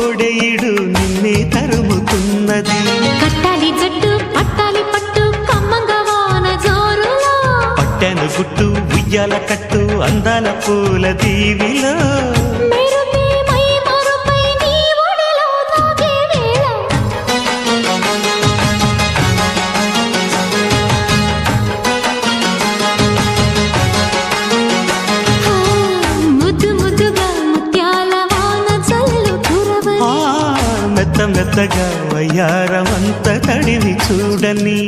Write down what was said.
కోడెయిడు నిన్నే తరుముతున్నది. కట్టాలి జట్టు పట్టాలి పట్టు కమ్మంగా వాన జోరులో, పట్టెను గుట్టు ఉయ్యాల కట్టు అందాల పూల దీవిలో. మెరుపే మై మరుపై నీ ఒడిలో తాగే వేళ, ముద్దు ముద్దుగా ముత్యాల వాన జల్లు కురవని, మెత్త మెత్తగా వయ్యారమంత తడిని చూడని.